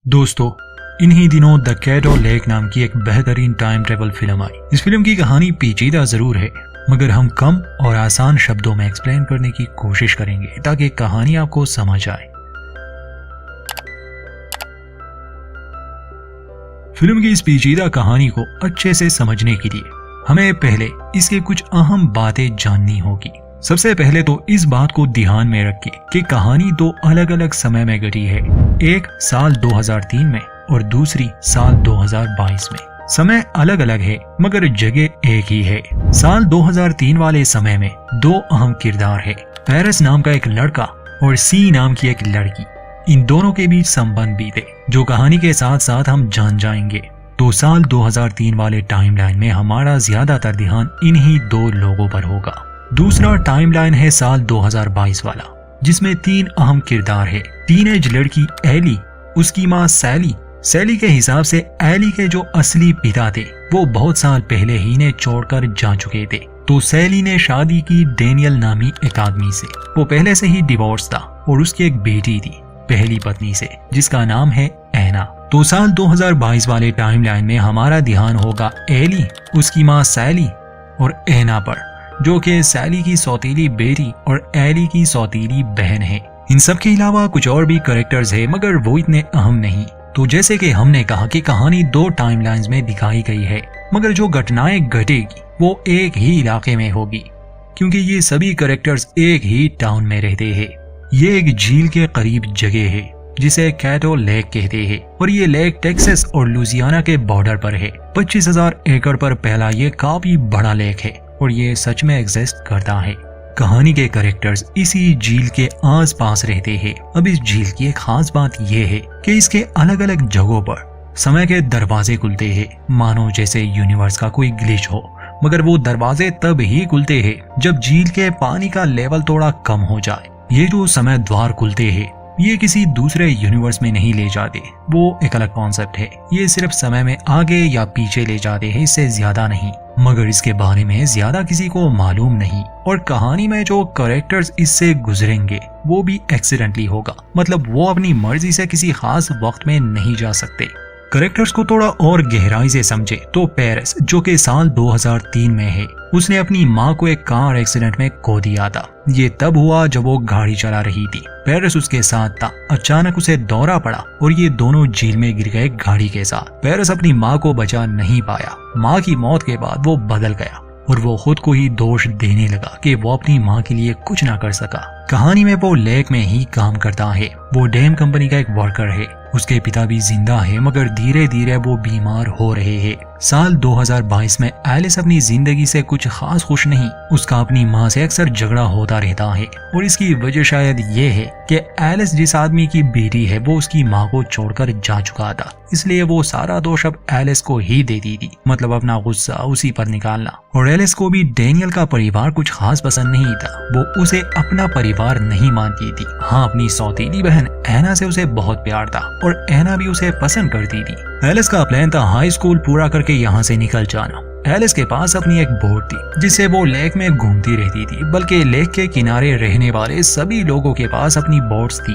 दोस्तों, इन्हीं दिनों द कैटो लेक नाम की एक बेहतरीन टाइम ट्रेवल फिल्म आई। इस फिल्म की कहानी पेचीदा जरूर है, मगर हम कम और आसान शब्दों में एक्सप्लेन करने की कोशिश करेंगे ताकि कहानी आपको समझ आए। फिल्म की इस पेचीदा कहानी को अच्छे से समझने के लिए हमें पहले इसके कुछ अहम बातें जाननी होगी। सबसे पहले तो इस बात को ध्यान में रखिए कि कहानी दो अलग अलग समय में घटी है, एक साल 2003 में और दूसरी साल 2022 में। समय अलग अलग है मगर जगह एक ही है। साल 2003 वाले समय में दो अहम किरदार है, पेरिस नाम का एक लड़का और सी नाम की एक लड़की। इन दोनों के बीच संबंध भी थे जो कहानी के साथ साथ हम जान जाएंगे। तो साल 2003 वाले टाइमलाइन में हमारा ज्यादातर ध्यान इन्हीं दो लोगों पर होगा। दूसरा टाइमलाइन है साल 2022 वाला, जिसमें तीन अहम किरदार है। टीनेज लड़की एली, उसकी माँ सैली। सैली के हिसाब से एली के जो असली पिता थे वो बहुत साल पहले ही ने छोड़कर जा चुके थे। तो सैली ने शादी की डेनियल नामी एक आदमी से। वो पहले से ही डिवोर्स था और उसकी एक बेटी थी पहली पत्नी से, जिसका नाम है एना। तो साल 2022 वाले टाइमलाइन में हमारा ध्यान होगा एली, उसकी माँ सैली और एना पर, जो कि सैली की सौतीली बेटी और एली की सौतीली बहन है। इन सब के अलावा कुछ और भी कैरेक्टर्स है मगर वो इतने अहम नहीं। तो जैसे कि हमने कहा कि कहानी दो टाइमलाइंस में दिखाई गई है, मगर जो घटनाएं घटेगी वो एक ही इलाके में होगी, क्योंकि ये सभी कैरेक्टर्स एक ही टाउन में रहते हैं। ये एक झील के करीब जगह है जिसे कैटो लेक कहते हैं और ये लेक टेक्सास और लुजियाना के बॉर्डर पर है। 25,000 एकड़ पर फैला ये काफी बड़ा लेक है और ये सच में एग्जिस्ट करता है। कहानी के कैरेक्टर्स इसी झील के आस पास रहते हैं। अब इस झील की एक खास बात यह है कि इसके अलग अलग जगहों पर समय के दरवाजे खुलते हैं, मानो जैसे यूनिवर्स का कोई ग्लिच हो। मगर वो दरवाजे तब ही खुलते हैं जब झील के पानी का लेवल थोड़ा कम हो जाए। ये जो समय द्वार खुलते हैं ये किसी दूसरे यूनिवर्स में नहीं ले जाते, वो एक अलग कॉन्सेप्ट है। ये सिर्फ समय में आगे या पीछे ले जाते हैं, इससे ज्यादा नहीं। मगर इसके बारे में ज्यादा किसी को मालूम नहीं और कहानी में जो कैरेक्टर्स इससे गुजरेंगे वो भी एक्सीडेंटली होगा, मतलब वो अपनी मर्जी से किसी खास वक्त में नहीं जा सकते। कैरेक्टर्स को थोड़ा और गहराई से समझे तो पेरिस, जो कि साल 2003 में है, उसने अपनी माँ को एक कार एक्सीडेंट में खो दिया था। ये तब हुआ जब वो गाड़ी चला रही थी। पेरिस उसके साथ था। अचानक उसे दौरा पड़ा और ये दोनों झील में गिर गए गाड़ी के साथ। पेरिस अपनी माँ को बचा नहीं पाया। माँ की मौत के बाद वो बदल गया और वो खुद को ही दोष देने लगा कि वो अपनी माँ के लिए कुछ ना कर सका। कहानी में वो लेक में ही काम करता है। वो डैम कंपनी का एक वर्कर है। उसके पिता भी जिंदा है मगर धीरे धीरे वो बीमार हो रहे हैं। साल 2022 में एलिस अपनी जिंदगी से कुछ खास खुश नहीं। उसका अपनी माँ से अक्सर झगड़ा होता रहता है और इसकी वजह शायद ये है कि एलिस जिस आदमी की बेटी है वो उसकी माँ को छोड़कर जा चुका था, इसलिए वो सारा दोष अब एलिस को ही देती थी, मतलब अपना गुस्सा उसी पर निकालना। और एलिस को भी डेनियल का परिवार कुछ खास पसंद नहीं था। वो उसे अपना परिवार नहीं मानती थी। हाँ, अपनी सौतीली बहन एना से उसे बहुत प्यार था और एना भी उसे पसंद करती थी। एलिस का प्लान था हाई स्कूल पूरा करके यहाँ से निकल जाना। एलिस के पास अपनी एक बोट थी जिससे वो लेक में घूमती रहती थी, बल्कि लेक के किनारे रहने वाले सभी लोगों के पास अपनी बोट्स थी।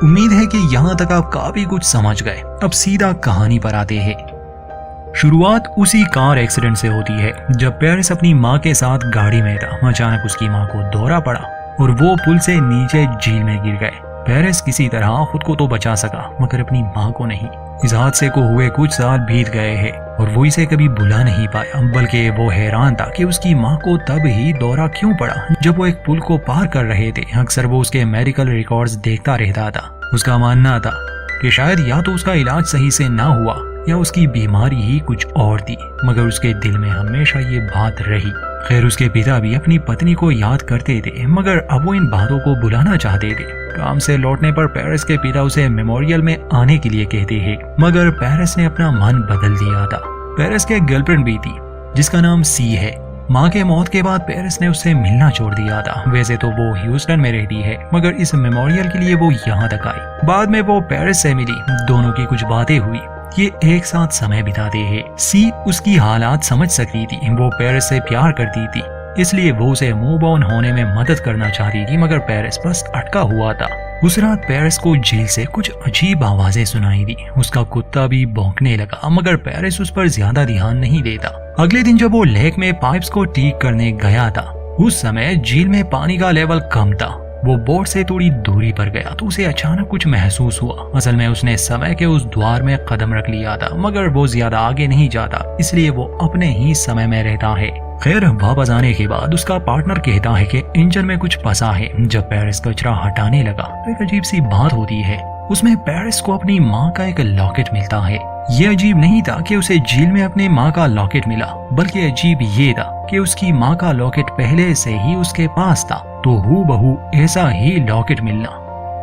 उम्मीद है कि यहाँ तक आप काफी कुछ समझ गए। अब सीधा कहानी पर आते हैं। शुरुआत उसी कार एक्सीडेंट से होती है जब पेरिस अपनी माँ के साथ गाड़ी में था। अचानक उसकी माँ को दौरा पड़ा और वो पुल से नीचे झील में गिर गए। पेरिस किसी तरह खुद को तो बचा सका मगर अपनी माँ को नहीं। इस हादसे को हुए कुछ साल बीत गए हैं और वो इसे कभी भुला नहीं पाया, बल्कि वो हैरान था कि उसकी माँ को तब ही दौरा क्यों पड़ा जब वो एक पुल को पार कर रहे थे। अक्सर वो उसके मेडिकल रिकॉर्ड्स देखता रहता था। उसका मानना था कि शायद या तो उसका इलाज सही से ना हुआ या उसकी बीमारी ही कुछ और थी, मगर उसके दिल में हमेशा ये बात रही। खैर, उसके पिता भी अपनी पत्नी को याद करते थे मगर अब वो इन बातों को भुलाना चाहते थे। काम से लौटने पर पेरिस के पिता उसे मेमोरियल में आने के लिए कहते हैं, मगर पेरिस ने अपना मन बदल दिया था। पेरिस के गर्लफ्रेंड भी थी जिसका नाम सी है। माँ के मौत के बाद पेरिस ने उससे मिलना छोड़ दिया था। वैसे तो वो ह्यूस्टन में रहती है मगर इस मेमोरियल के लिए वो यहाँ तक आई। बाद में वो पेरिस से मिली, दोनों की कुछ बातें हुई। ये एक साथ समय बिताते हैं। सी उसकी हालात समझ सकती थी। वो पेरिस से प्यार करती थी, इसलिए वो उसे मूव ऑन होने में मदद करना चाहती थी, मगर पेरिस बस अटका हुआ था। उस रात पेरिस को झील से कुछ अजीब आवाजें सुनाई दी। उसका कुत्ता भी भौंकने लगा, मगर पेरिस उस पर ज्यादा ध्यान नहीं देता। अगले दिन जब वो लेक में पाइप्स को ठीक करने गया था, उस समय झील में पानी का लेवल कम था। वो बोट से थोड़ी दूरी पर गया तो उसे अचानक कुछ महसूस हुआ। असल में उसने समय के उस द्वार में कदम रख लिया था, मगर वो ज्यादा आगे नहीं जाता, इसलिए वो अपने ही समय में रहता है। खैर, वापस आने के बाद उसका पार्टनर कहता है कि इंजन में कुछ फंसा है। जब पेरिस कचरा हटाने लगा तो एक अजीब सी बात होती है। उसमें पेरिस को अपनी माँ का एक लॉकेट मिलता है। ये अजीब नहीं था कि उसे झील में अपनी माँ का लॉकेट मिला, बल्कि अजीब ये था कि उसकी माँ का लॉकेट पहले से ही उसके पास था। तो हूबहू ऐसा ही लॉकेट मिलना,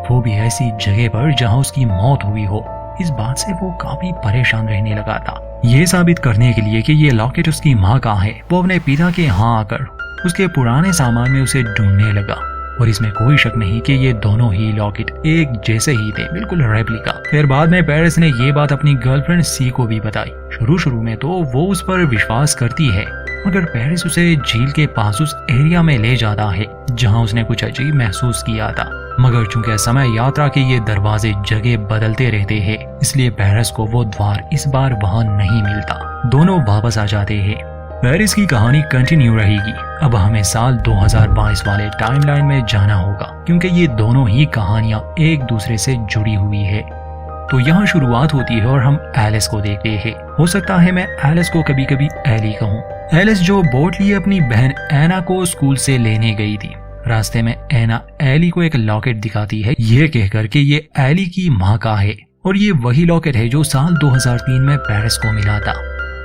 वो भी ऐसी जगह पर जहाँ उसकी मौत हुई हो, इस बात से वो काफी परेशान रहने लगा था। ये साबित करने के लिए कि ये लॉकेट उसकी माँ का है, वो अपने पिता के यहाँ आकर उसके पुराने सामान में उसे ढूंढने लगा। और इसमें कोई शक नहीं कि ये दोनों ही लॉकेट एक जैसे ही थे, बिल्कुल रेप्लिका। फिर बाद में पेरिस ने ये बात अपनी गर्लफ्रेंड सी को भी बताई। शुरू में तो वो उस पर विश्वास करती है, मगर पेरिस उसे झील के पास उस एरिया में ले जाता है जहाँ उसने कुछ अजीब महसूस किया था। मगर चूंकि समय यात्रा के ये दरवाजे जगह बदलते रहते हैं, इसलिए पेरिस को वो द्वार इस बार वहाँ नहीं मिलता। दोनों वापस आ जाते हैं। पेरिस की कहानी कंटिन्यू रहेगी। अब हमें साल 2022 वाले टाइमलाइन में जाना होगा, क्योंकि ये दोनों ही कहानियां एक दूसरे से जुड़ी हुई है। तो यहाँ शुरुआत होती है और हम एलिस को देखते हैं। हो सकता है मैं एलिस को कभी कभी एली कहूँ। एलिस जो बोट लिए अपनी बहन एना को स्कूल से लेने गई थी। रास्ते में एना एली को एक लॉकेट दिखाती है, ये कहकर के ये एली की माँ का है, और ये वही लॉकेट है जो साल 2003 में पेरिस को मिला था।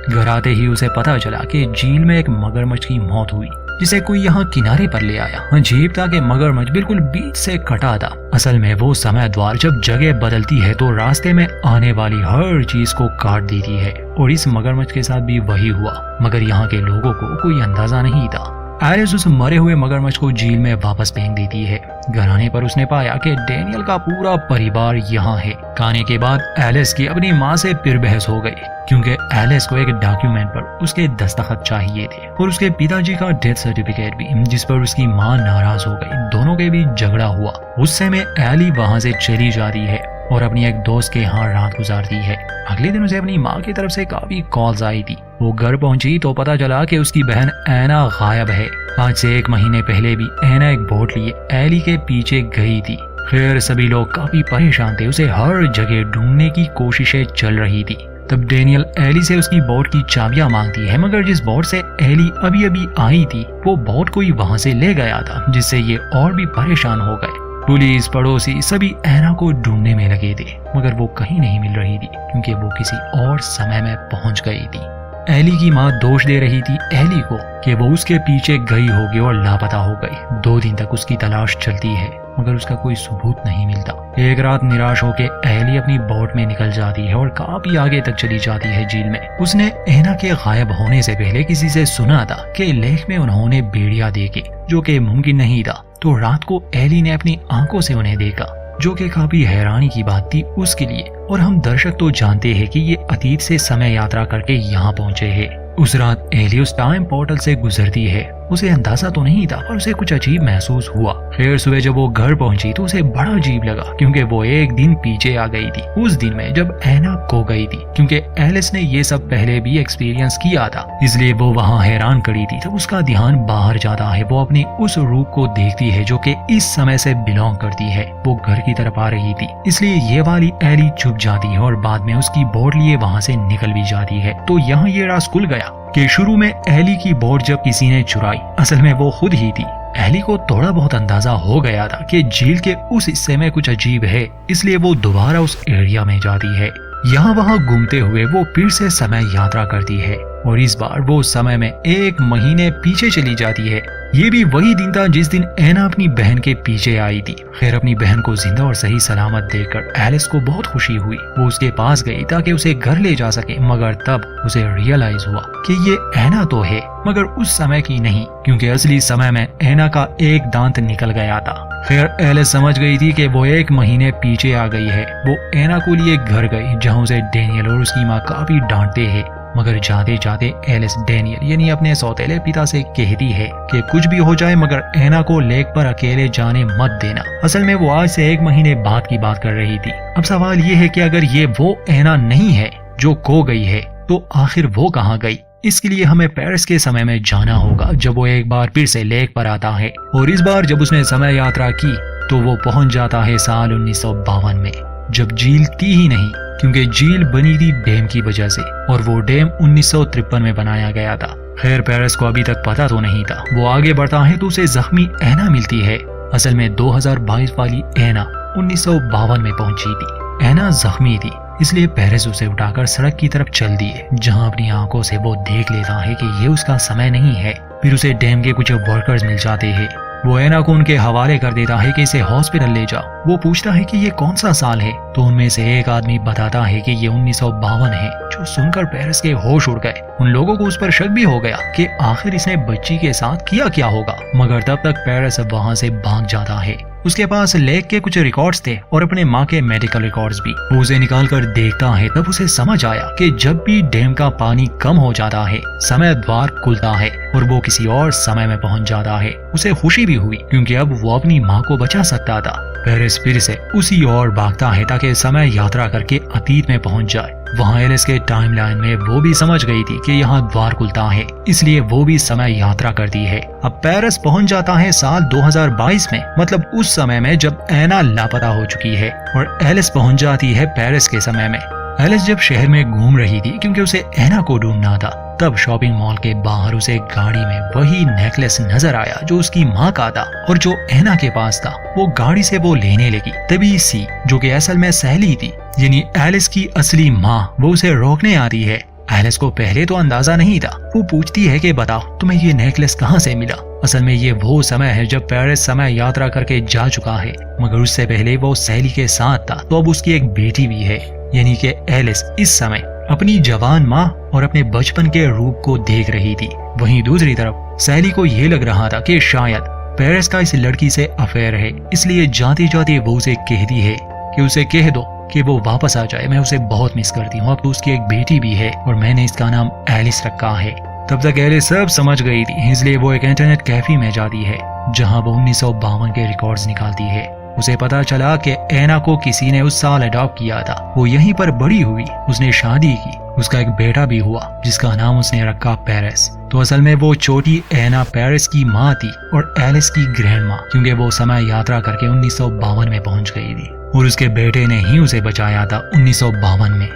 घर आते ही उसे पता चला कि झील में एक मगरमच्छ की मौत हुई, जिसे कोई यहाँ किनारे पर ले आया। अजीब था कि मगरमच्छ बिल्कुल बीच से कटा था। असल में वो समय द्वार जब जगह बदलती है तो रास्ते में आने वाली हर चीज को काट देती है, और इस मगरमच्छ के साथ भी वही हुआ, मगर यहाँ के लोगों को कोई अंदाजा नहीं था। एलिस उस मरे हुए मगरमच्छ को झील में वापस फेंक देती है। घर आने पर उसने पाया कि डेनियल का पूरा परिवार यहाँ है। खाने के बाद एलिस की अपनी माँ से फिर बहस हो गई, क्योंकि एलिस को एक डॉक्यूमेंट पर उसके दस्तखत चाहिए थे, और उसके पिताजी का डेथ सर्टिफिकेट भी, जिस पर उसकी माँ नाराज हो गई। दोनों के बीच झगड़ा हुआ। गुस्से में एली वहाँ से चली जाती है और अपनी एक दोस्त के यहाँ रात गुजारती है। अगले दिन उसे अपनी माँ की तरफ से काफी कॉल्स आई थी। वो घर पहुंची तो पता चला कि उसकी बहन एना गायब है। आज से 1 महीने पहले भी एना एक बोट लिए एली के पीछे गई थी। फिर सभी लोग काफी परेशान थे, उसे हर जगह ढूंढने की कोशिशें चल रही थी। तब डेनियल एली से उसकी बोट की चाबियां मांगती है, मगर जिस बोट से एली अभी अभी आई थी वो बोट कोई वहां से ले गया था, जिससे ये और भी परेशान हो गए। पुलिस, पड़ोसी सभी एना को ढूंढने में लगे थे, मगर वो कहीं नहीं मिल रही थी, क्योंकि वो किसी और समय में पहुंच गई थी। एली की माँ दोष दे रही थी एली को कि वो उसके पीछे गई होगी और लापता हो गई। 2 दिन तक उसकी तलाश चलती है, मगर उसका कोई सबूत नहीं मिलता। एक रात निराश होकर एली अपनी बोट में निकल जाती है और काफी आगे तक चली जाती है झील में। उसने एना के गायब होने से पहले किसी से सुना था कि लेक में उन्होंने भेड़िया देखे, जो कि मुमकिन नहीं था। तो रात को एली ने अपनी आंखों से उन्हें देखा, जो कि काफी हैरानी की बात थी उसके लिए। और हम दर्शक तो जानते हैं कि ये अतीत से समय यात्रा करके यहाँ पहुँचे हैं। उस रात एली उस टाइम पोर्टल से गुजरती है। उसे अंदाजा तो नहीं था, पर उसे कुछ अजीब महसूस हुआ। फिर सुबह जब वो घर पहुंची तो उसे बड़ा अजीब लगा, क्योंकि वो एक दिन पीछे आ गई थी, उस दिन में जब एना खो गई थी। क्योंकि एलिस ने ये सब पहले भी एक्सपीरियंस किया था, इसलिए वो वहाँ हैरान खड़ी थी। तब उसका ध्यान बाहर जाता है। वो अपनी उस रूप को देखती है जो कि इस समय से बिलोंग करती है। वो घर की तरफ आ रही थी, इसलिए ये वाली एली छुप जाती है और बाद में उसकी बोट लिए वहाँ से निकल भी जाती है। तो यहाँ ये राज खुल गया कि शुरू में एली की बोट जब किसी ने चुराई, असल में वो खुद ही थी। एली को थोड़ा बहुत अंदाजा हो गया था कि झील के उस हिस्से में कुछ अजीब है, इसलिए वो दोबारा उस एरिया में जाती है। यहाँ वहाँ घूमते हुए वो फिर से समय यात्रा करती है, और इस बार वो समय में 1 महीने पीछे चली जाती है। ये भी वही दिन था जिस दिन एना अपनी बहन के पीछे आई थी। खैर, अपनी बहन को जिंदा और सही सलामत देखकर एलिस को बहुत खुशी हुई। वो उसके पास गई ताकि उसे घर ले जा सके, मगर तब उसे रियलाइज हुआ कि ये एना तो है, मगर उस समय की नहीं, क्योंकि असली समय में एना का एक दांत निकल गया था। खैर, एलिस समझ गई थी कि वो 1 महीने पीछे आ गई है। वो एना को लिए घर गई, जहाँ उसे डेनियल और उसकी माँ काफी डांटते हैं। मगर जाते जाते एलिस डेनियल यानी अपने सौतेले पिता से कहती है कि कुछ भी हो जाए मगर एना को लेक पर अकेले जाने मत देना। असल में वो आज से 1 महीने बाद की बात कर रही थी। अब सवाल ये है कि अगर ये वो एना नहीं है जो खो गई है तो आखिर वो कहाँ गई। इसके लिए हमें पेरिस के समय में जाना होगा जब वो एक बार फिर से लेक पर आता है, और इस बार जब उसने समय यात्रा की तो वो पहुंच जाता है साल 1952 में, जब झील थी ही नहीं, क्योंकि झील बनी थी डैम की वजह से, और वो डैम 1953 में बनाया गया था। खैर पेरिस को अभी तक पता तो नहीं था। वो आगे बढ़ता है तो उसे जख्मी एना मिलती है। असल में 2022 वाली एना 1952 में पहुंची थी। एना जख्मी थी, इसलिए पेरिस उसे उठाकर सड़क की तरफ चल दिए, जहां अपनी आंखों से वो देख लेता है कि ये उसका समय नहीं है। फिर उसे डैम के कुछ वर्कर्स मिल जाते हैं। वो एना को उनके हवाले कर देता है कि इसे हॉस्पिटल ले जाओ। वो पूछता है कि ये कौन सा साल है, तो उनमें से एक आदमी बताता है कि ये 1952 है, जो सुनकर पेरिस के होश उड़ गए। उन लोगों को उस पर शक भी हो गया कि आखिर इसने बच्ची के साथ किया क्या होगा, मगर तब तक पेरिस वहां से भाग जाता है। उसके पास लेक के कुछ रिकॉर्ड्स थे और अपने माँ के मेडिकल रिकॉर्ड्स भी। वो उसे निकाल कर देखता है, तब उसे समझ आया कि जब भी डैम का पानी कम हो जाता है समय द्वार खुलता है और वो किसी और समय में पहुंच जाता है। उसे खुशी भी हुई क्योंकि अब वो अपनी माँ को बचा सकता था। पेरिस फिर से उसी ओर भागता है ताकि समय यात्रा करके अतीत में पहुंच जाए। वहाँ एलिस के टाइमलाइन में वो भी समझ गई थी कि यहाँ द्वार खुलता है, इसलिए वो भी समय यात्रा करती है। अब पेरिस पहुंच जाता है साल 2022 में, मतलब उस समय में जब एना लापता हो चुकी है, और एलिस पहुंच जाती है पेरिस के समय में। एलिस जब शहर में घूम रही थी क्योंकि उसे एना को ढूंढना था, तब शॉपिंग मॉल के बाहर उसे गाड़ी में वही नेकलेस नजर आया जो उसकी माँ का था और जो एना के पास था। वो गाड़ी से वो लेने लगी, तभी सी, जो कि असल में सहेली थी यानी एलिस की असली माँ, वो उसे रोकने आती है। एलिस को पहले तो अंदाजा नहीं था। वो पूछती है कि बताओ तुम्हें ये नेकलेस कहाँ से मिला। असल में ये वो समय है जब पेरिस समय यात्रा करके जा चुका है, मगर उससे पहले वो सहेली के साथ था, तो अब उसकी एक बेटी भी है, यानी कि एलिस इस समय अपनी जवान माँ और अपने बचपन के रूप को देख रही थी। वहीं दूसरी तरफ सहेली को ये लग रहा था कि शायद पेरिस का इस लड़की से अफेयर है, इसलिए जाते जाते वो उसे कहती है कि उसे कह दो कि वो वापस आ जाए, मैं उसे बहुत मिस करती हूँ। अब तो उसकी एक बेटी भी है और मैंने इसका नाम एलिस रखा है। तब तक एलिस सब समझ गई थी, इसलिए वो एक इंटरनेट कैफे में जाती है जहाँ वो 1952 के रिकॉर्ड्स निकालती है। उसे पता चला कि एना को किसी ने उस साल अडॉप्ट किया था। वो यहीं पर बड़ी हुई, उसने शादी की, उसका एक बेटा भी हुआ जिसका नाम उसने रखा पेरिस। तो असल में वो छोटी एना पेरिस की माँ थी और एलिस की ग्रैंड माँ, क्योंकि वो समय यात्रा करके 1952 में पहुंच गई थी और उसके बेटे ने ही उसे बचाया था 1952 में।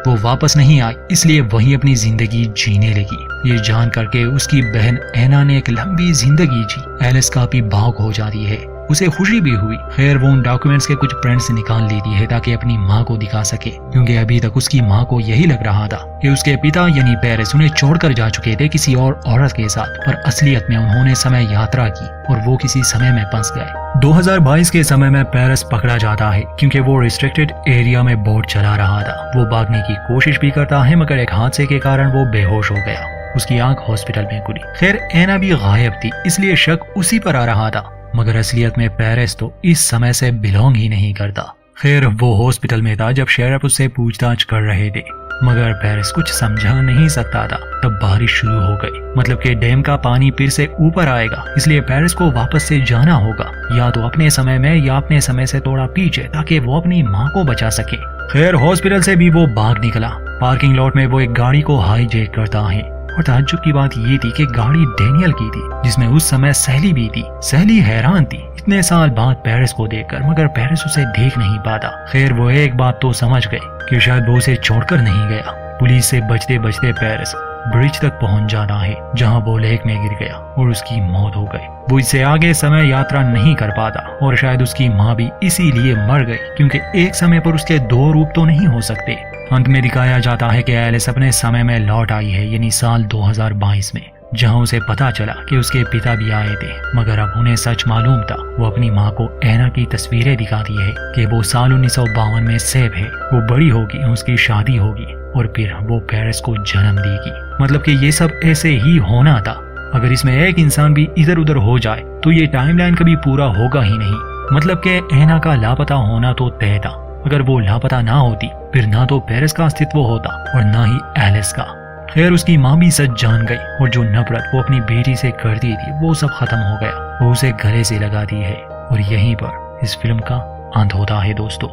वो वापस नहीं आई, इसलिए वही अपनी जिंदगी जीने लगी। ये जान करके उसकी बहन एना ने एक लंबी जिंदगी जी। एलिस काफी भावुक हो जाती है, उसे खुशी भी हुई। खैर वो उन डॉक्यूमेंट्स के कुछ प्रिंट्स निकाल लेती है ताकि अपनी माँ को दिखा सके, क्योंकि अभी तक उसकी माँ को यही लग रहा था कि उसके पिता यानी पेरिस उन्हें छोड़कर जा चुके थे किसी और औरत के साथ, पर असलियत में उन्होंने समय यात्रा की और वो किसी समय में फंस गए। 2022 के समय में पेरिस पकड़ा जाता है क्योंकि वो रिस्ट्रिक्टेड एरिया में बोट चला रहा था। वो भागने की कोशिश भी करता है, मगर एक हादसे के कारण वो बेहोश हो गया। उसकी आंख हॉस्पिटल में खुली। खैर एना भी गायब थी, इसलिए शक उसी पर आ रहा था, मगर असलियत में पेरिस तो इस समय से बिलोंग ही नहीं करता। खैर वो हॉस्पिटल में था जब शेरिफ उससे पूछताछ कर रहे थे, मगर पेरिस कुछ समझा नहीं सकता था। तब बारिश शुरू हो गई, मतलब कि डैम का पानी फिर से ऊपर आएगा, इसलिए पेरिस को वापस से जाना होगा, या तो अपने समय में या अपने समय से थोड़ा पीछे, ताकि वो अपनी माँ को बचा सके। खैर हॉस्पिटल से भी वो भाग निकला। पार्किंग लॉट में वो एक गाड़ी को हाईजैक करता है, और ताज्जुब की बात ये थी कि गाड़ी डेनियल की थी, जिसमें उस समय सहेली भी थी। सहेली हैरान थी इतने साल बाद पेरिस को देखकर, मगर पेरिस उसे देख नहीं पाता। खैर वो एक बात तो समझ गए कि शायद वो उसे छोड़कर नहीं गया। पुलिस से बचते बचते पेरिस ब्रिज तक पहुंच जाता है, जहां वो लेक में गिर गया और उसकी मौत हो गई। वो इससे आगे समय यात्रा नहीं कर पाता, और शायद उसकी माँ भी इसीलिए मर गई, क्योंकि एक समय पर उसके दो रूप तो नहीं हो सकते। अंत में दिखाया जाता है कि एलिस अपने समय में लौट आई है, यानी साल 2022 में, जहां उसे पता चला कि उसके पिता भी आए थे, मगर अब उन्हें सच मालूम था। वो अपनी माँ को एना की तस्वीरें दिखाती है कि वो साल 1952 में सेब है, वो बड़ी होगी, उसकी शादी होगी और फिर वो पेरिस को जन्म देगी। मतलब कि ये सब ऐसे ही होना था। अगर इसमें एक इंसान भी इधर उधर हो जाए तो ये टाइमलाइन कभी पूरा होगा ही नहीं। मतलब कि एना का लापता होना तो तय था। अगर वो लापता ना होती फिर ना तो पेरिस का अस्तित्व होता और ना ही एलिस का। खैर उसकी माँ भी सच जान गई और जो नफरत वो अपनी बेटी से करती थी वो सब खत्म हो गया। वो उसे गले से लगा दी है और यहीं पर इस फिल्म का अंत होता है दोस्तों।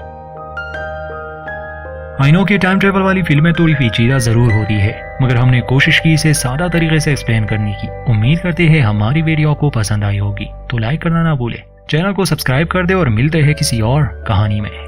आई नो कि टाइम ट्रेवल वाली फिल्में थोड़ी पेचीदा जरूर होती है, मगर हमने कोशिश की इसे सादा तरीके से एक्सप्लेन करने की। उम्मीद करते हैं हमारी वीडियो आपको पसंद आई होगी, तो लाइक करना ना भूले, चैनल को सब्सक्राइब कर दे और मिलते हैं किसी और कहानी में।